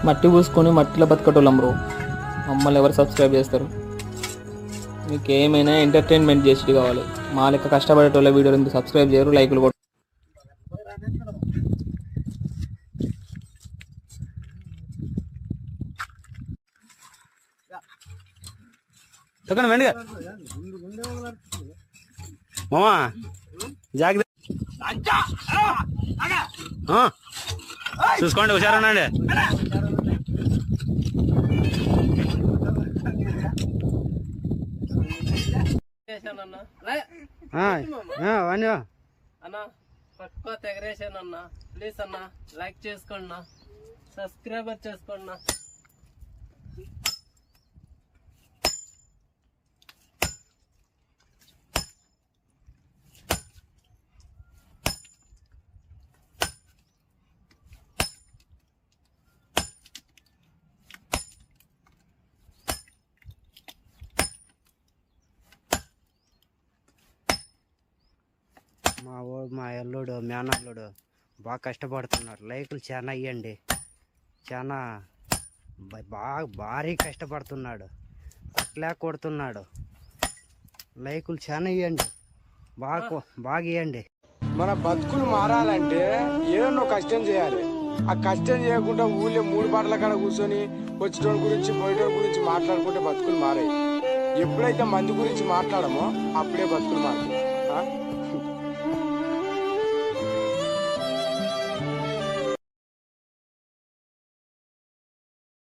మట్టి పూసుకొని మట్టిలో బతకటోళ్ళం బ్రో. మమ్మల్ని ఎవరు సబ్స్క్రైబ్ చేస్తారు? మీకు ఏమైనా ఎంటర్టైన్మెంట్ చేసేది కావాలి. మా లెక్క కష్టపడేటోళ్ళ వీడియోలు ఎందుకు సబ్స్క్రైబ్ చేయరు, లైకులు కొట్టు. మామా జాగ్రత్త చూసుకోండి, హుషారునండి. అన్నా పక్క తెగరేసాను అన్న, ప్లీజ్ అన్న లైక్ చేసుకోండి, సబ్స్క్రైబర్ చేసుకోండి. మా అల్లుడు మేనల్లుడు బాగా కష్టపడుతున్నారు. లైకులు చాలా ఇవ్వండి. చాలా భారీ కష్టపడుతున్నాడు, అట్లా కొడుతున్నాడు. లైకులు చాలా ఇవ్వండి, బాగా ఇవ్వండి. మన బతుకులు మారాలంటే ఏదో కష్టం చేయాలి. ఆ కష్టం చేయకుండా ఊళ్ళో 3 పాటల కాడ కూర్చొని వచ్చేటోని గురించి పోయేటోని గురించి మాట్లాడుకుంటే బతుకులు మారాయి. ఎప్పుడైతే మంది గురించి మాట్లాడమో అప్పుడే బతుకులు మారాయి.